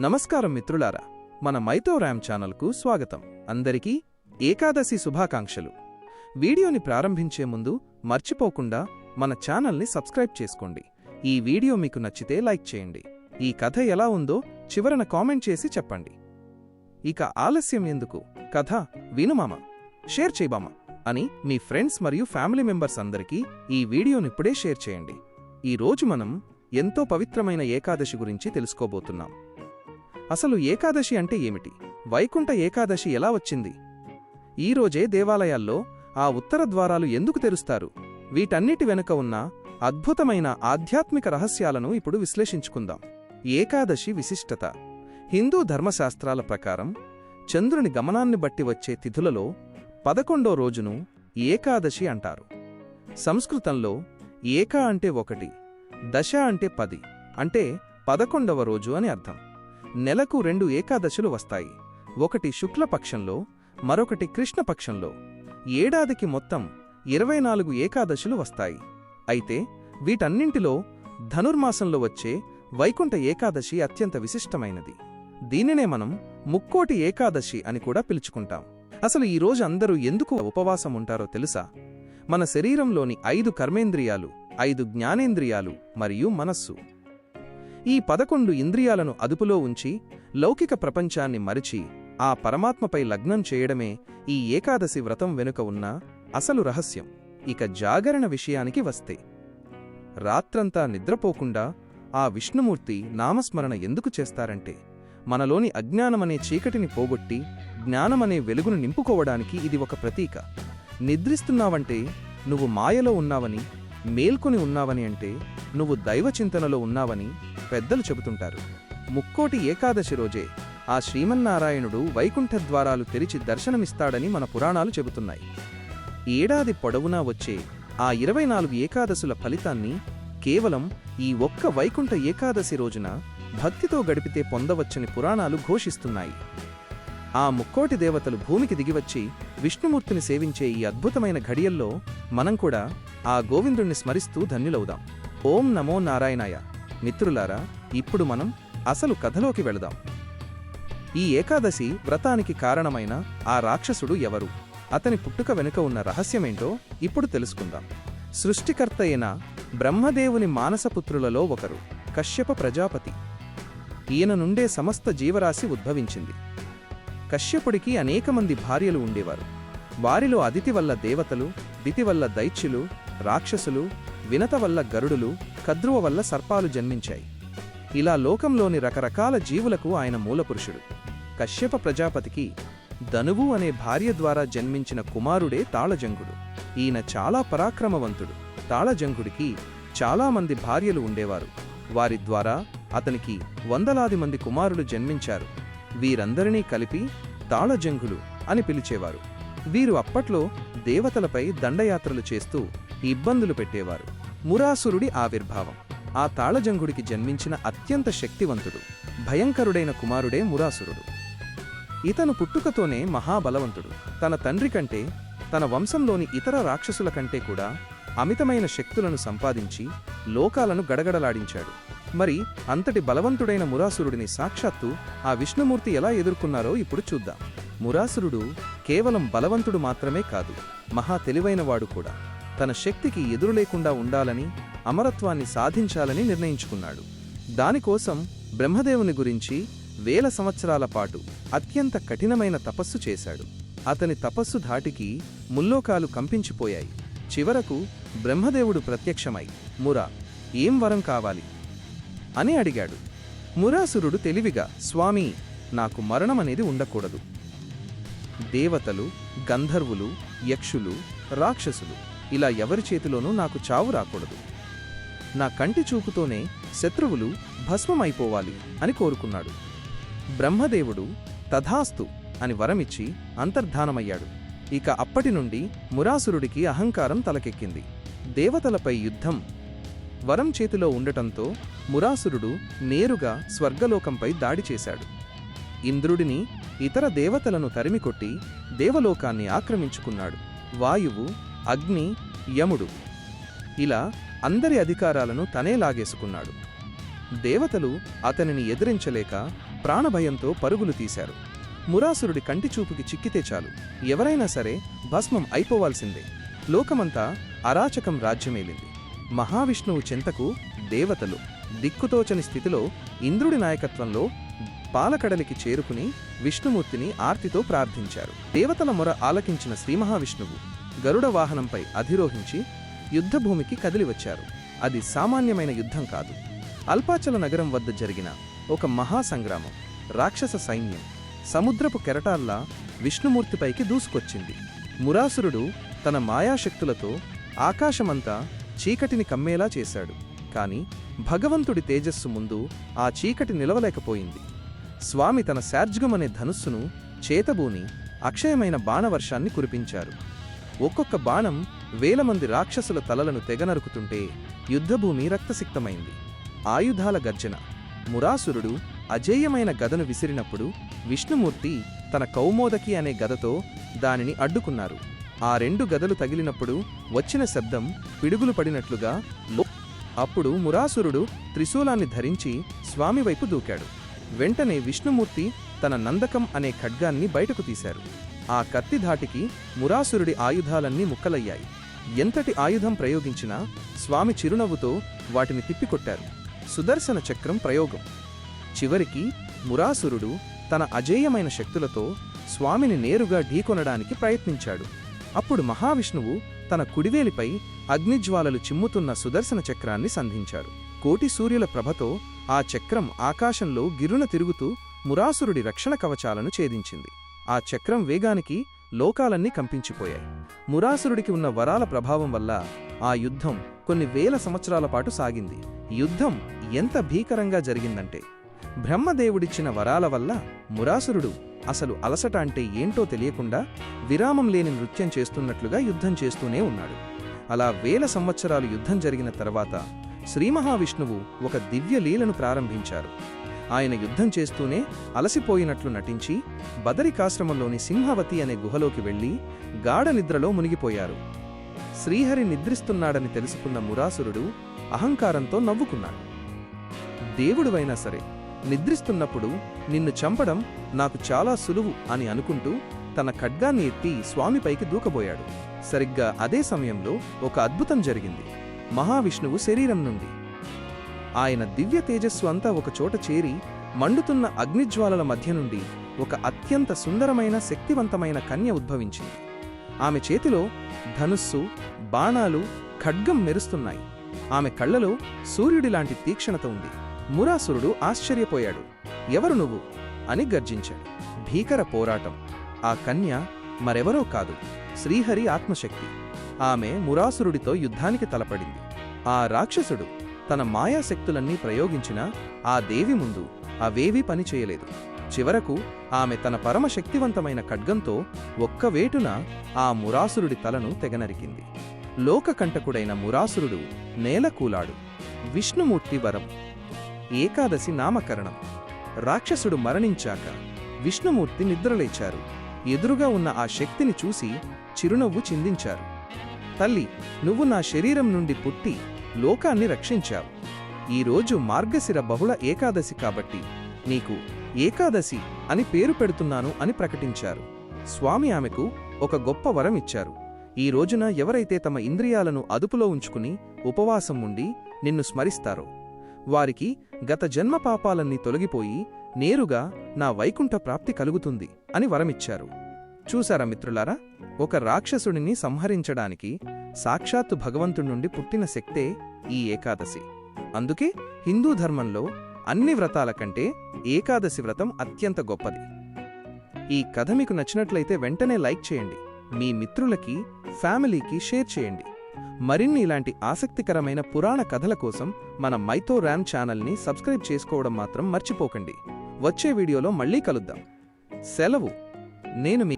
నమస్కారం మిత్రులారా, మన మైతో ర్యామ్ ఛానల్కు స్వాగతం. అందరికీ ఏకాదశి శుభాకాంక్షలు. వీడియోని ప్రారంభించే ముందు మర్చిపోకుండా మన ఛానల్ని సబ్స్క్రైబ్ చేసుకోండి. ఈ వీడియో మీకు నచ్చితే లైక్ చేయండి. ఈ కథ ఎలా ఉందో చివరన కామెంట్ చేసి చెప్పండి. ఇక ఆలస్యం ఎందుకు, కథ వినుమామ, షేర్ చేయబామ అని మీ ఫ్రెండ్స్ మరియు ఫ్యామిలీ మెంబర్స్ అందరికీ ఈ వీడియోనిప్పుడే షేర్ చేయండి. ఈ రోజు మనం ఎంతో పవిత్రమైన ఏకాదశి గురించి తెలుసుకోబోతున్నాం. అసలు ఏకాదశి అంటే ఏమిటి? వైకుంఠ ఏకాదశి ఎలా వచ్చింది? ఈరోజే దేవాలయాల్లో ఆ ఉత్తర ద్వారాలు ఎందుకు తెరుస్తారు? వీటన్నిటి వెనుక ఉన్న అద్భుతమైన ఆధ్యాత్మిక రహస్యాలను ఇప్పుడు విశ్లేషించుకుందాం. ఏకాదశి విశిష్టత. హిందూ ధర్మశాస్త్రాల ప్రకారం చంద్రుని గమనాన్ని బట్టి వచ్చే తిథులలో 11వ రోజును ఏకాదశి అంటారు. సంస్కృతంలో ఏక అంటే 1, దశ అంటే 10, అంటే 11వ రోజు అని అర్థం. నెలకు 2 ఏకాదశులు వస్తాయి. ఒకటి శుక్లపక్షంలో, మరొకటి కృష్ణపక్షంలో. ఏడాదికి మొత్తం 24 ఏకాదశులు వస్తాయి. అయితే వీటన్నింటిలో ధనుర్మాసంలో వచ్చే వైకుంఠ ఏకాదశి అత్యంత విశిష్టమైనది. దీనినే మనం ముక్కోటి ఏకాదశి అని కూడా పిలుచుకుంటాం. అసలు ఈ రోజు అందరూ ఎందుకు ఉపవాసం ఉంటారో తెలుసా? మన శరీరంలోని 5 కర్మేంద్రియాలు, 5 జ్ఞానేంద్రియాలు మరియు మనస్సు, ఈ 11 ఇంద్రియాలను అదుపులో ఉంచి లౌకిక ప్రపంచాన్ని మరిచి ఆ పరమాత్మపై లగ్నం చేయడమే ఈ ఏకాదశి వ్రతం వెనుక ఉన్న అసలు రహస్యం. ఇక జాగరణ విషయానికి వస్తే, రాత్రంతా నిద్రపోకుండా ఆ విష్ణుమూర్తి నామస్మరణ ఎందుకు చేస్తారంటే, మనలోని అజ్ఞానమనే చీకటిని పోగొట్టి జ్ఞానమనే వెలుగును నింపుకోవడానికి ఇది ఒక ప్రతీక. నిద్రిస్తున్నావంటే నువ్వు మాయలో ఉన్నావని, మేల్కొని ఉన్నావని అంటే నువ్వు దైవచింతనలో ఉన్నావని పెద్దలు చెబుతుంటారు. ముక్కోటి ఏకాదశి రోజే ఆ శ్రీమన్నారాయణుడు వైకుంఠద్వారాలు తెరిచి దర్శనమిస్తాడని మన పురాణాలు చెబుతున్నాయి. ఏడాది పొడవునా వచ్చే ఆ 24 ఏకాదశుల ఫలితాన్ని కేవలం ఈ ఒక్క వైకుంఠ ఏకాదశి రోజున భక్తితో గడిపితే పొందవచ్చని పురాణాలు ఘోషిస్తున్నాయి. ఆ ముక్కోటి దేవతలు భూమికి దిగివచ్చి విష్ణుమూర్తిని సేవించే ఈ అద్భుతమైన ఘడియల్లో మనం కూడా ఆ గోవిందుణ్ణి స్మరిస్తూ ధన్యులవుదాం. ఓం నమో నారాయణాయ. మిత్రులారా, ఇప్పుడు మనం అసలు కథలోకి వెళదాం. ఈ ఏకాదశి వ్రతానికి కారణమైన ఆ రాక్షసుడు ఎవరు? అతని పుట్టుక వెనుక ఉన్న రహస్యమేంటో ఇప్పుడు తెలుసుకుందాం. సృష్టికర్త అయిన బ్రహ్మదేవుని మానసపుత్రులలో ఒకరు కశ్యప ప్రజాపతి. ఈయన నుండే సమస్త జీవరాశి ఉద్భవించింది. కశ్యపుడికి అనేకమంది భార్యలు ఉండేవారు. వారిలో అదితి వల్ల దేవతలు, దితి వల్ల దైత్యులు, రాక్షసులు, వినత వల్ల గరుడులు, కద్రువ వల్ల సర్పాలు జన్మించాయి. ఇలా లోకంలోని రకరకాల జీవులకు ఆయన మూలపురుషుడు. కశ్యప ప్రజాపతికి ధనువు అనే భార్య ద్వారా జన్మించిన కుమారుడే తాళజంగుడు. ఈయన చాలా పరాక్రమవంతుడు. తాళజంగుడికి చాలామంది భార్యలు ఉండేవారు. వారి ద్వారా అతనికి వందలాది మంది కుమారులు జన్మించారు. వీరందరినీ కలిపి తాళజంగులు అని పిలిచేవారు. వీరు అప్పట్లో దేవతలపై దండయాత్రలు చేస్తూ ఇబ్బందులు పెట్టేవారు. మురాసురుడి ఆవిర్భావం. ఆ తాళజంగుడికి జన్మించిన అత్యంత శక్తివంతుడు, భయంకరుడైన కుమారుడే మురాసురుడు. ఇతను పుట్టుకతోనే మహాబలవంతుడు. తన తండ్రి కంటే, తన వంశంలోని ఇతర రాక్షసుల కంటే కూడా అమితమైన శక్తులను సంపాదించి లోకాలను గడగడలాడించాడు. మరి అంతటి బలవంతుడైన మురాసురుడిని సాక్షాత్తు ఆ విష్ణుమూర్తి ఎలా ఎదుర్కొన్నారో ఇప్పుడు చూద్దాం. మురాసురుడు కేవలం బలవంతుడు మాత్రమే కాదు, మహా తెలివైనవాడు కూడా. తన శక్తికి ఎదురులేకుండా ఉండాలని, అమరత్వాన్ని సాధించాలని నిర్ణయించుకున్నాడు. దానికోసం బ్రహ్మదేవుని గురించి 1000 సంవత్సరాల పాటు అత్యంత కఠినమైన తపస్సు చేశాడు. అతని తపస్సు ధాటికి ముల్లోకాలు కంపించిపోయాయి. చివరకు బ్రహ్మదేవుడు ప్రత్యక్షమై, మురా, ఏం వరం కావాలి అని అడిగాడు. మురాసురుడు తెలివిగా, స్వామీ, నాకు మరణమనేది ఉండకూడదు. దేవతలు, గంధర్వులు, యక్షులు, రాక్షసులు ఇలా ఎవరి చేతిలోనూ నాకు చావు రాకూడదు. నా కంటి చూపుతోనే శత్రువులు భస్మమైపోవాలి అని కోరుకున్నాడు. బ్రహ్మదేవుడు తథాస్తు అని వరమిచ్చి అంతర్ధానమయ్యాడు. ఇక అప్పటి నుండి మురాసురుడికి అహంకారం తలకెక్కింది. దేవతలపై యుద్ధం వరం చేతిలో ఉండటంతో మురాసురుడు నేరుగా స్వర్గలోకంపై దాడి చేశాడు. ఇంద్రుడిని, ఇతర దేవతలను తరిమికొట్టి దేవలోకాన్ని ఆక్రమించుకున్నాడు. వాయువు, అగ్ని, యముడు ఇలా అందరి అధికారాలను తనే లాగేసుకున్నాడు. దేవతలు అతనిని ఎదిరించలేక ప్రాణభయంతో పరుగులు తీశారు. మురాసురుడి కంటిచూపుకి చిక్కితే చాలు ఎవరైనా సరే భస్మం అయిపోవాల్సిందే. లోకమంతా అరాచకం రాజ్యమేలింది. మహావిష్ణువు చెంతకు దేవతలు దిక్కుతోచని స్థితిలో ఇంద్రుడి నాయకత్వంలో పాలకడలికి చేరుకుని విష్ణుమూర్తిని ఆర్తితో ప్రార్థించారు. దేవతల మొర ఆలకించిన శ్రీమహావిష్ణువు గరుడ వాహనంపై అధిరోహించి యుద్ధభూమికి కదిలివచ్చారు. అది సామాన్యమైన యుద్ధం కాదు. అల్పాచల నగరం వద్ద జరిగిన ఒక మహాసంగ్రామం. రాక్షస సైన్యం సముద్రపు కెరటాల్లా విష్ణుమూర్తిపైకి దూసుకొచ్చింది. మురాసురుడు తన మాయాశక్తులతో ఆకాశమంతా చీకటిని కమ్మేలా చేశాడు. కాని భగవంతుడి తేజస్సు ముందు ఆ చీకటి నిలవలేకపోయింది. స్వామి తన శార్జ్గమనే ధనుస్సును చేతబూని అక్షయమైన బాణవర్షాన్ని కురిపించారు. ఒక్కొక్క బాణం వేలమంది రాక్షసుల తలలను తెగనరుకుతుంటే యుద్ధభూమి రక్తసిక్తమైంది. ఆయుధాల గర్జన. మురాసురుడు అజేయమైన గదను విసిరినప్పుడు విష్ణుమూర్తి తన కౌమోదకి అనే గదతో దానిని అడ్డుకున్నారు. ఆ 2 గదలు తగిలినప్పుడు వచ్చిన శబ్దం పిడుగులు పడినట్లుగా. అప్పుడు మురాసురుడు త్రిశూలాన్ని ధరించి స్వామివైపు దూకాడు. వెంటనే విష్ణుమూర్తి తన నందకం అనే ఖడ్గాన్ని బయటకు తీశారు. ఆ కత్తి ధాటికి మురాసురుడి ఆయుధాలన్నీ ముక్కలయ్యాయి. ఎంతటి ఆయుధం ప్రయోగించినా స్వామి చిరునవ్వుతో వాటిని తిప్పికొట్టారు. సుదర్శన చక్రం ప్రయోగం. చివరికి మురాసురుడు తన అజేయమైన శక్తులతో స్వామిని నేరుగా ఢీకొనడానికి ప్రయత్నించాడు. అప్పుడు మహావిష్ణువు తన కుడివేలిపై అగ్నిజ్వాలలు చిమ్ముతున్న సుదర్శన చక్రాన్ని సంధించారు. కోటి సూర్యుల ప్రభతో ఆ చక్రం ఆకాశంలో గిరున తిరుగుతూ మురాసురుడి రక్షణ కవచాలను ఛేదించింది. ఆ చక్రం వేగానికి లోకాలన్నీ కంపించిపోయాయి. మురాసురుడికి ఉన్న వరాల ప్రభావం వల్ల ఆ యుద్ధం కొన్ని వేల సంవత్సరాల పాటు సాగింది. యుద్ధం ఎంత భీకరంగా జరిగిందంటే బ్రహ్మదేవుడిచ్చిన వరాల వల్ల మురాసురుడు అసలు అలసట అంటే ఏంటో తెలియకుండా విరామం లేని నృత్యం చేస్తున్నట్లుగా యుద్ధం చేస్తూనే ఉన్నాడు. అలా వేల సంవత్సరాలు యుద్ధం జరిగిన తర్వాత శ్రీమహావిష్ణువు ఒక దివ్య లీలను ప్రారంభించారు. ఆయన యుద్ధం చేస్తూనే అలసిపోయినట్లు నటించి బదరికాశ్రమంలోని సింహవతి అనే గుహలోకి వెళ్లి గాఢ నిద్రలో మునిగిపోయారు. శ్రీహరి నిద్రిస్తున్నాడని తెలుసుకున్న మురాసురుడు అహంకారంతో నవ్వుకున్నాడు. దేవుడువైనా సరే నిద్రిస్తున్నప్పుడు నిన్ను చంపడం నాకు చాలా సులువు అని అనుకుంటూ తన ఖడ్గాన్ని ఎత్తి స్వామిపైకి దూకబోయాడు. సరిగ్గా అదే సమయంలో ఒక అద్భుతం జరిగింది. మహావిష్ణువు శరీరం నుండి ఆయన దివ్య తేజస్సు అంతా ఒకచోట చేరి మండుతున్న అగ్నిజ్వాలల మధ్య నుండి ఒక అత్యంత సుందరమైన శక్తివంతమైన కన్య ఉద్భవించింది. ఆమె చేతిలో ధనుస్సు, బాణాలు, ఖడ్గం మెరుస్తున్నాయి. ఆమె కళ్లలో సూర్యుడిలాంటి తీక్షణత ఉంది. మురాసురుడు ఆశ్చర్యపోయాడు. ఎవరు నువ్వు అని గర్జించాడు. భీకర పోరాటం. ఆ కన్య మరెవరో కాదు, శ్రీహరి ఆత్మశక్తి. ఆమె మురాసురుడితో యుద్ధానికి తలపడింది. ఆ రాక్షసుడు తన మాయాశక్తులన్నీ ప్రయోగించినా ఆ దేవి ముందు అవేవీ పనిచేయలేదు. చివరకు ఆమె తన పరమశక్తివంతమైన ఖడ్గంతో ఒక్కవేటున ఆ మురాసురుడి తలను తెగనరికింది. లోకకంటకుడైన మురాసురుడు నేలకూలాడు. విష్ణుమూర్తి వరం. ఏకాదశి నామకరణం. రాక్షసుడు మరణించాక విష్ణుమూర్తి నిద్రలేచారు. ఎదురుగా ఉన్న ఆ శక్తిని చూసి చిరునవ్వు చిందించారు. తల్లి, నువ్వు నా శరీరం నుండి పుట్టి లోకాన్ని రక్షించావు. ఈరోజు మార్గశిర బహుళ ఏకాదశి కాబట్టి నీకు ఏకాదశి అని పేరు పెడుతున్నాను అని ప్రకటించారు. స్వామి ఆమెకు ఒక గొప్ప వరం ఇచ్చారు. ఈ రోజున ఎవరైతే తమ ఇంద్రియాలను అదుపులో ఉంచుకుని ఉపవాసం ఉండి నిన్ను స్మరిస్తారో వారికి గత జన్మ పాపాలన్నీ తొలగిపోయి నేరుగా నా వైకుంఠ ప్రాప్తి కలుగుతుంది అని వరమిచ్చారు. చూసారా మిత్రులారా, ఒక రాక్షసుడిని సంహరించడానికి సాక్షాత్తు భగవంతుడి నుండి పుట్టిన శక్తే ఈ ఏకాదశి. అందుకే హిందూ ధర్మంలో అన్ని వ్రతాల కంటే ఏకాదశి వ్రతం అత్యంత గొప్పది. ఈ కథ మీకు నచ్చినట్లయితే వెంటనే లైక్ చేయండి. మీ మిత్రులకి, ఫ్యామిలీకి షేర్ చేయండి. మరిన్ని ఇలాంటి ఆసక్తికరమైన పురాణ కథల కోసం మన మైథో ర్యామ్ ఛానల్ని సబ్స్క్రైబ్ చేసుకోవడం మాత్రం మర్చిపోకండి. వచ్చే వీడియోలో మళ్ళీ కలుద్దాం. సెలవు. నేను మీ